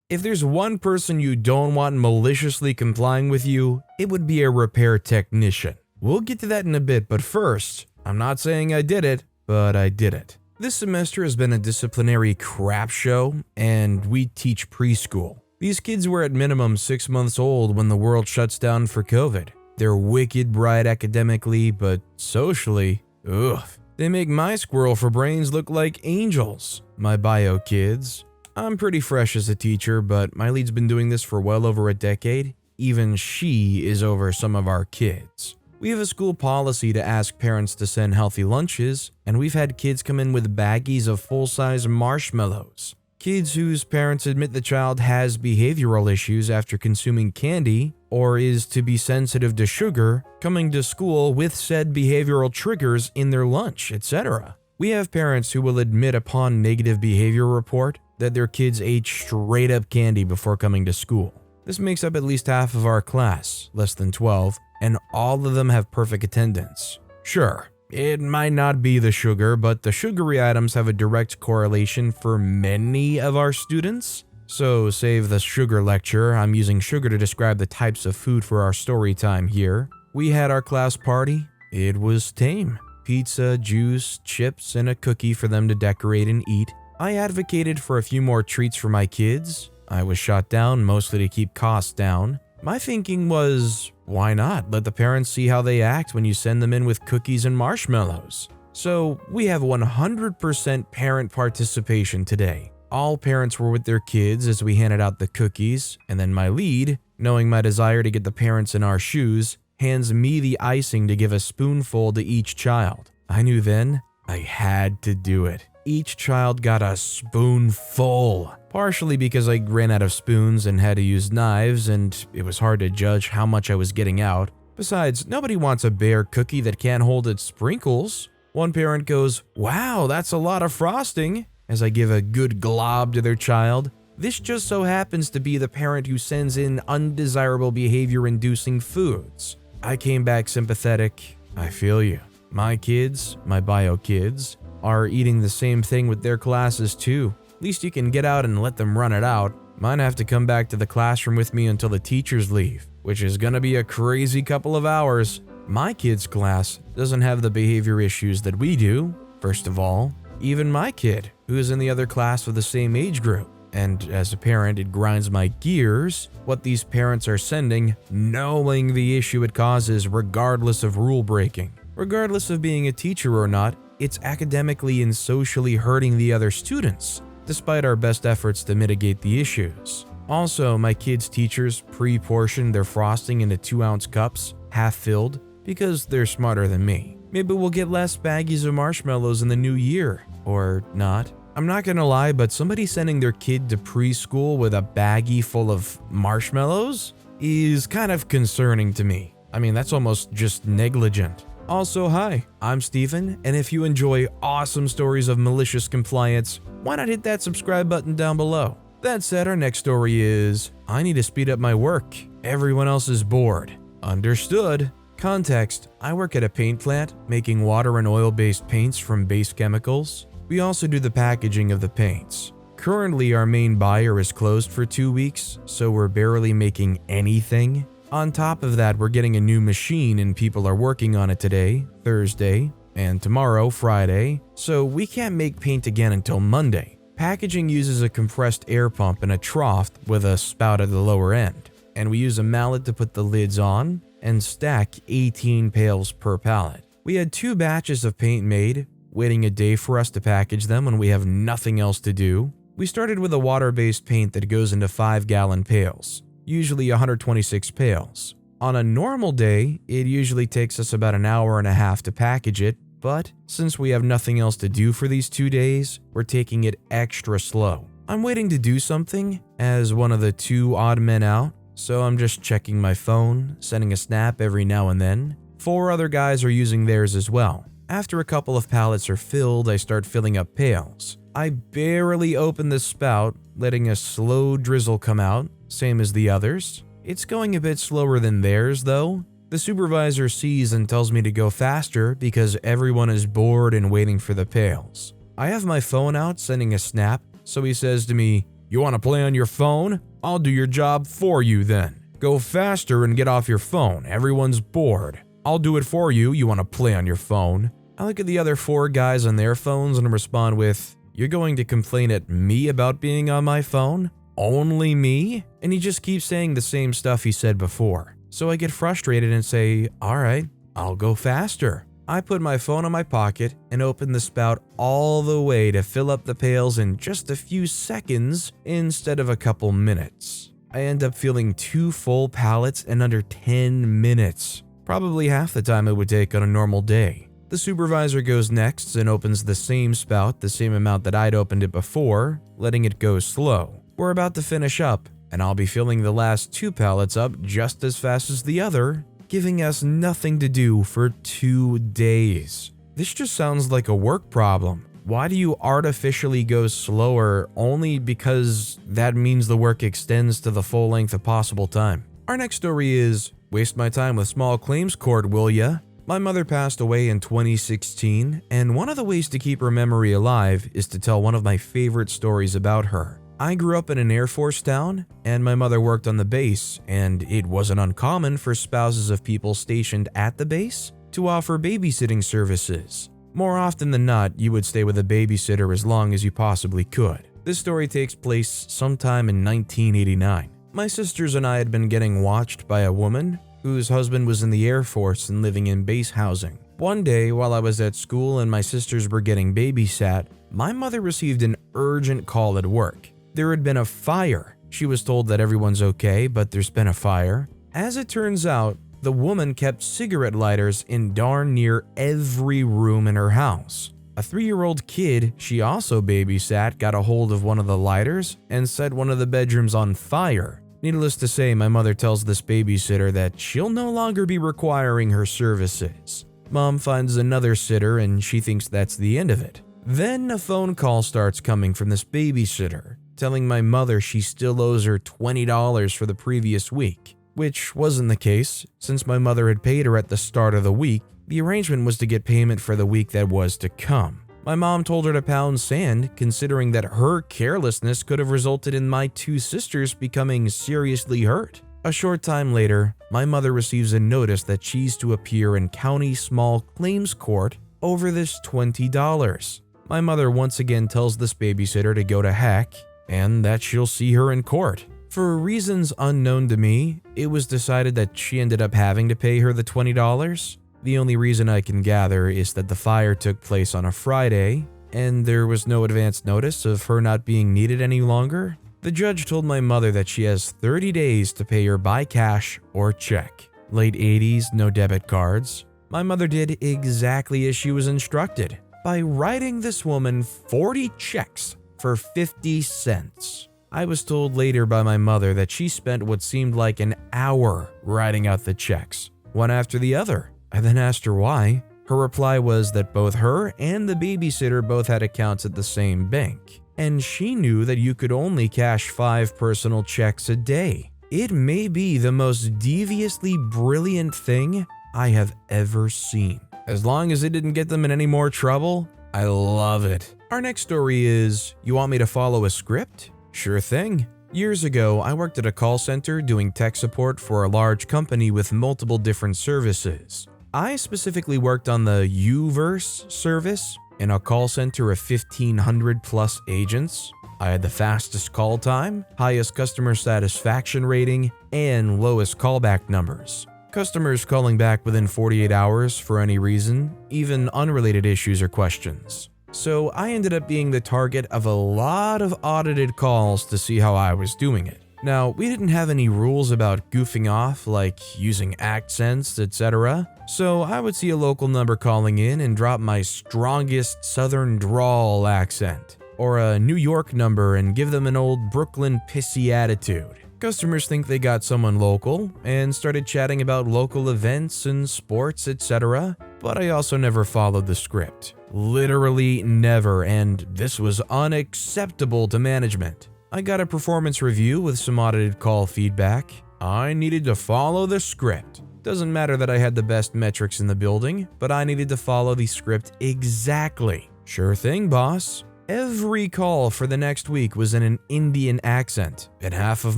If there's one person you don't want maliciously complying with you, it would be a repair technician. We'll get to that in a bit, but first, I'm not saying I did it, but I did it. This semester has been a disciplinary crap show, and we teach preschool. These kids were at minimum 6 months old when the world shuts down for COVID. They're wicked bright academically, but socially, ugh. They make my squirrel for brains look like angels. My bio kids. I'm pretty fresh as a teacher, but my lead's been doing this for well over a decade. Even she is over some of our kids. We have a school policy to ask parents to send healthy lunches, and we've had kids come in with baggies of full-size marshmallows. Kids whose parents admit the child has behavioral issues after consuming candy or is to be sensitive to sugar, coming to school with said behavioral triggers in their lunch, etc. We have parents who will admit upon negative behavior report that their kids ate straight up candy before coming to school. This makes up at least half of our class, less than 12, and all of them have perfect attendance. Sure, it might not be the sugar, but the sugary items have a direct correlation for many of our students. So save the sugar lecture, I'm using sugar to describe the types of food for our story time here. We had our class party. It was tame. Pizza, juice, chips, and a cookie for them to decorate and eat. I advocated for a few more treats for my kids. I was shot down mostly to keep costs down. My thinking was, why not? Let the parents see how they act when you send them in with cookies and marshmallows. So we have 100% parent participation today. All parents were with their kids as we handed out the cookies, and then my lead, knowing my desire to get the parents in our shoes, hands me the icing to give a spoonful to each child. I knew then I had to do it. Each child got a spoonful, partially because I ran out of spoons and had to use knives, and it was hard to judge how much I was getting out. Besides, nobody wants a bare cookie that can't hold its sprinkles. One parent goes, "Wow, that's a lot of frosting," as I give a good glob to their child. This just so happens to be the parent who sends in undesirable behavior-inducing foods. I came back sympathetic. I feel you. My kids, my bio kids, are eating the same thing with their classes too. At least you can get out and let them run it out. Mine have to come back to the classroom with me until the teachers leave, which is gonna be a crazy couple of hours. My kids' class doesn't have the behavior issues that we do. First of all, even my kid, who is in the other class of the same age group. And as a parent, it grinds my gears what these parents are sending, knowing the issue it causes regardless of rule breaking. Regardless of being a teacher or not, it's academically and socially hurting the other students, despite our best efforts to mitigate the issues. Also, my kids' teachers pre-portioned their frosting into 2-ounce cups, half filled, because they're smarter than me. Maybe we'll get less baggies of marshmallows in the new year, or not. I'm not gonna lie, but somebody sending their kid to preschool with a baggie full of marshmallows is kind of concerning to me. I mean, that's almost just negligent. Also, hi, I'm Steven, and if you enjoy awesome stories of malicious compliance, why not hit that subscribe button down below? That said, our next story is, I need to speed up my work. Everyone else is bored. Understood. Context, I work at a paint plant, making water and oil-based paints from base chemicals. We also do the packaging of the paints. Currently, our main buyer is closed for 2 weeks, so we're barely making anything. On top of that, we're getting a new machine and people are working on it today, Thursday, and tomorrow, Friday, so we can't make paint again until Monday. Packaging uses a compressed air pump and a trough with a spout at the lower end, and we use a mallet to put the lids on and stack 18 pails per pallet. We had 2 batches of paint made, waiting a day for us to package them when we have nothing else to do. We started with a water-based paint that goes into 5-gallon pails, usually 126 pails. On a normal day, it usually takes us about an hour and a half to package it, but since we have nothing else to do for these 2 days, we're taking it extra slow. I'm waiting to do something as one of the 2 odd men out, so I'm just checking my phone, sending a snap every now and then. 4 other guys are using theirs as well. After a couple of pallets are filled, I start filling up pails. I barely open the spout, letting a slow drizzle come out, same as the others. It's going a bit slower than theirs though. The supervisor sees and tells me to go faster because everyone is bored and waiting for the pails. I have my phone out sending a snap, so he says to me, You want to play on your phone? I'll do your job for you then. Go faster and get off your phone. Everyone's bored. I'll do it for you. You want to play on your phone? I look at the other 4 guys on their phones and respond with, "You're going to complain at me about being on my phone? Only me?" And he just keeps saying the same stuff he said before. So I get frustrated and say, "All right, I'll go faster." I put my phone in my pocket and open the spout all the way to fill up the pails in just a few seconds instead of a couple minutes. I end up filling 2 full pallets in under 10 minutes, probably half the time it would take on a normal day. The supervisor goes next and opens the same spout the same amount that I'd opened it before, letting it go slow. We're about to finish up, and I'll be filling the last 2 pallets up just as fast as the other, giving us nothing to do for 2 days. This just sounds like a work problem. Why do you artificially go slower only because that means the work extends to the full length of possible time? Our next story is, waste my time with small claims court, will ya? My mother passed away in 2016, and one of the ways to keep her memory alive is to tell one of my favorite stories about her. I grew up in an Air Force town, and my mother worked on the base, and it wasn't uncommon for spouses of people stationed at the base to offer babysitting services. More often than not, you would stay with a babysitter as long as you possibly could. This story takes place sometime in 1989. My sisters and I had been getting watched by a woman whose husband was in the Air Force and living in base housing. One day, while I was at school and my sisters were getting babysat, my mother received an urgent call at work. There had been a fire. She was told that everyone's okay, but there's been a fire. As it turns out, the woman kept cigarette lighters in darn near every room in her house. A 3-year-old kid she also babysat got a hold of one of the lighters and set one of the bedrooms on fire. Needless to say, my mother tells this babysitter that she'll no longer be requiring her services. Mom finds another sitter and she thinks that's the end of it. Then a phone call starts coming from this babysitter, telling my mother she still owes her $20 for the previous week, which wasn't the case. Since my mother had paid her at the start of the week, the arrangement was to get payment for the week that was to come. My mom told her to pound sand, considering that her carelessness could have resulted in my 2 sisters becoming seriously hurt. A short time later, my mother receives a notice that she's to appear in county small claims court over this $20. My mother once again tells this babysitter to go to heck and that she'll see her in court. For reasons unknown to me, it was decided that she ended up having to pay her the $20. The only reason I can gather is that the fire took place on a Friday, and there was no advance notice of her not being needed any longer. The judge told my mother that she has 30 days to pay her by cash or check. Late 80s, no debit cards. My mother did exactly as she was instructed by writing this woman 40 checks for 50 cents. I was told later by my mother that she spent what seemed like an hour writing out the checks, one after the other. I then asked her why. Her reply was that both her and the babysitter both had accounts at the same bank, and she knew that you could only cash 5 personal checks a day. It may be the most deviously brilliant thing I have ever seen. As long as it didn't get them in any more trouble, I love it. Our next story is, you want me to follow a script? Sure thing. Years ago, I worked at a call center doing tech support for a large company with multiple different services. I specifically worked on the Uverse service in a call center of 1,500 plus agents. I had the fastest call time, highest customer satisfaction rating, and lowest callback numbers. Customers calling back within 48 hours for any reason, even unrelated issues or questions. So I ended up being the target of a lot of audited calls to see how I was doing it. Now, we didn't have any rules about goofing off, like using accents, etc. So I would see a local number calling in and drop my strongest southern drawl accent, or a New York number and give them an old Brooklyn pissy attitude. Customers think they got someone local and started chatting about local events and sports, etc. But I also never followed the script. Literally never, and this was unacceptable to management. I got a performance review with some audited call feedback. I needed to follow the script. Doesn't matter that I had the best metrics in the building, but I needed to follow the script exactly. Sure thing, boss. Every call for the next week was in an Indian accent, and half of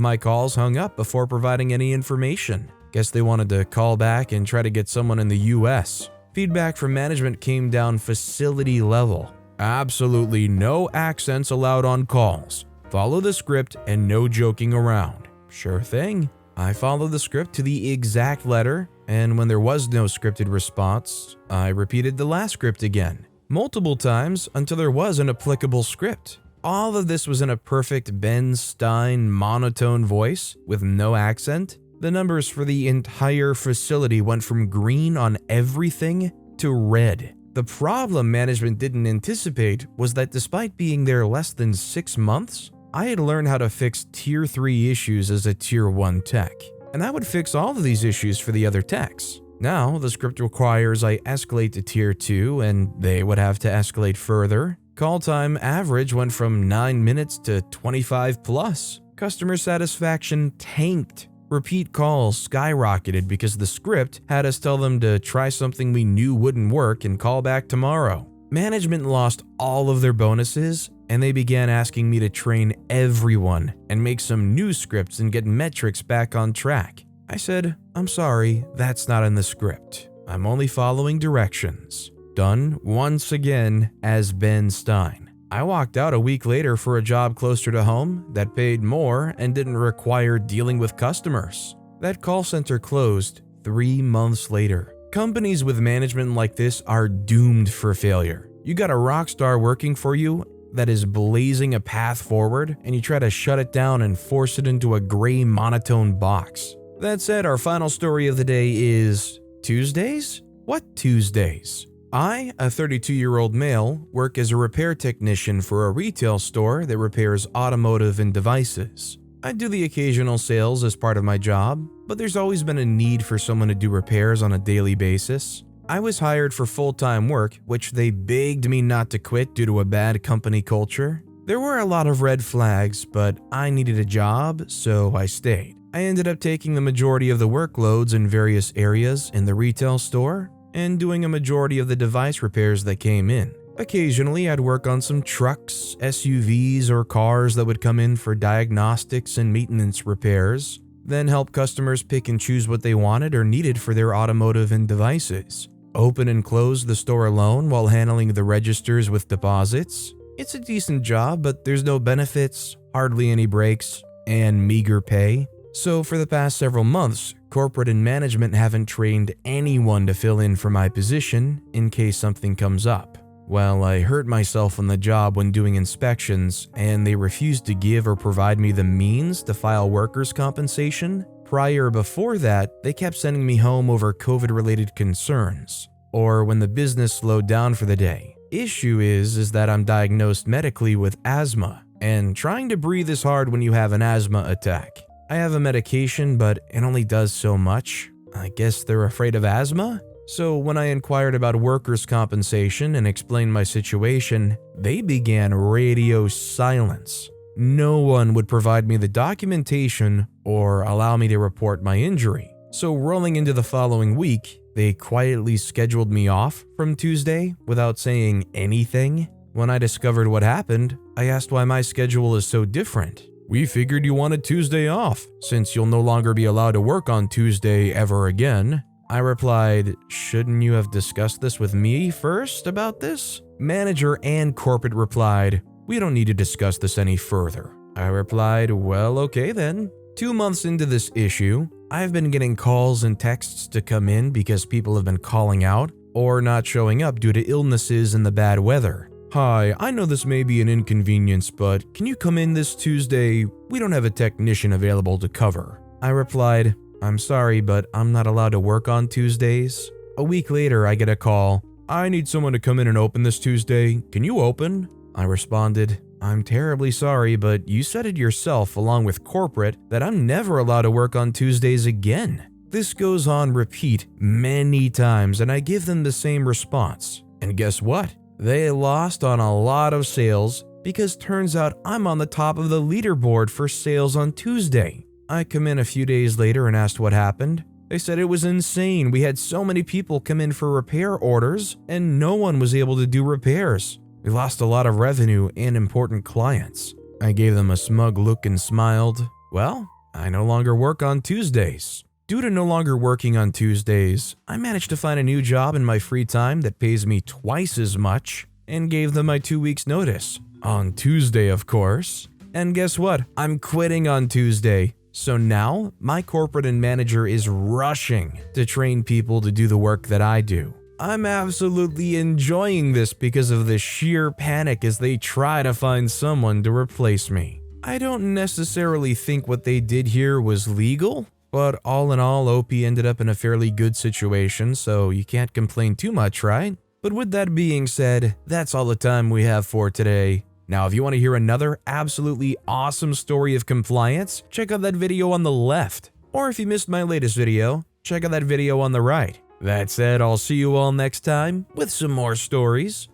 my calls hung up before providing any information. Guess they wanted to call back and try to get someone in the US. Feedback from management came down facility level. Absolutely no accents allowed on calls. Follow the script and no joking around. Sure thing. I followed the script to the exact letter, and when there was no scripted response, I repeated the last script again. Multiple times until there was an applicable script. All of this was in a perfect Ben Stein monotone voice with no accent. The numbers for the entire facility went from green on everything to red. The problem management didn't anticipate was that despite being there less than 6 months, I had learned how to fix Tier 3 issues as a Tier 1 tech. And I would fix all of these issues for the other techs. Now, the script requires I escalate to Tier 2 and they would have to escalate further. Call time average went from 9 minutes to 25 plus. Customer satisfaction tanked. Repeat calls skyrocketed because the script had us tell them to try something we knew wouldn't work and call back tomorrow. Management lost all of their bonuses and they began asking me to train everyone and make some new scripts and get metrics back on track. I said, I'm sorry, that's not in the script. I'm only following directions. Done once again as Ben Stein. I walked out a week later for a job closer to home that paid more and didn't require dealing with customers. That call center closed 3 months later. Companies with management like this are doomed for failure. You got a rock star working for you that is blazing a path forward, and you try to shut it down and force it into a gray monotone box. That said, our final story of the day is Tuesdays? What Tuesdays? I, a 32-year-old male, work as a repair technician for a retail store that repairs automotive and devices. I do the occasional sales as part of my job, but there's always been a need for someone to do repairs on a daily basis. I was hired for full-time work, which they begged me not to quit due to a bad company culture. There were a lot of red flags, but I needed a job, so I stayed. I ended up taking the majority of the workloads in various areas in the retail store and doing a majority of the device repairs that came in. Occasionally, I'd work on some trucks, SUVs, or cars that would come in for diagnostics and maintenance repairs, then help customers pick and choose what they wanted or needed for their automotive and devices. Open and close the store alone while handling the registers with deposits. It's a decent job, but there's no benefits, hardly any breaks, and meager pay. So for the past several months, corporate and management haven't trained anyone to fill in for my position in case something comes up. Well, I hurt myself on the job when doing inspections, and they refused to give or provide me the means to file workers' compensation. Before that, they kept sending me home over COVID-related concerns, or when the business slowed down for the day. Issue is that I'm diagnosed medically with asthma, and trying to breathe is hard when you have an asthma attack. I have a medication, but it only does so much. I guess they're afraid of asthma? So when I inquired about workers' compensation and explained my situation, they began radio silence. No one would provide me the documentation or allow me to report my injury. So rolling into the following week, they quietly scheduled me off from Tuesday without saying anything. When I discovered what happened, I asked why my schedule is so different. We figured you wanted Tuesday off, since you'll no longer be allowed to work on Tuesday ever again. I replied, shouldn't you have discussed this with me first about this? Manager and corporate replied, we don't need to discuss this any further. I replied, well, okay then. 2 months into this issue, I've been getting calls and texts to come in because people have been calling out or not showing up due to illnesses and the bad weather. Hi, I know this may be an inconvenience, but can you come in this Tuesday? We don't have a technician available to cover. I replied, I'm sorry, but I'm not allowed to work on Tuesdays. A week later, I get a call. I need someone to come in and open this Tuesday. Can you open? I responded, I'm terribly sorry, but you said it yourself along with corporate that I'm never allowed to work on Tuesdays again. This goes on repeat many times, and I give them the same response. And guess what? They lost on a lot of sales because turns out I'm on the top of the leaderboard for sales on Tuesday. I come in a few days later and asked what happened. They said it was insane. We had so many people come in for repair orders and no one was able to do repairs. We lost a lot of revenue and important clients. I gave them a smug look and smiled. Well, I no longer work on Tuesdays. Due to no longer working on Tuesdays, I managed to find a new job in my free time that pays me twice as much and gave them my 2 weeks notice. On Tuesday, of course. And guess what? I'm quitting on Tuesday. So now, my corporate and manager is rushing to train people to do the work that I do. I'm absolutely enjoying this because of the sheer panic as they try to find someone to replace me. I don't necessarily think what they did here was legal, but all in all, OP ended up in a fairly good situation, so you can't complain too much, right? But with that being said, that's all the time we have for today. Now, if you want to hear another absolutely awesome story of compliance, check out that video on the left. Or if you missed my latest video, check out that video on the right. That said, I'll see you all next time with some more stories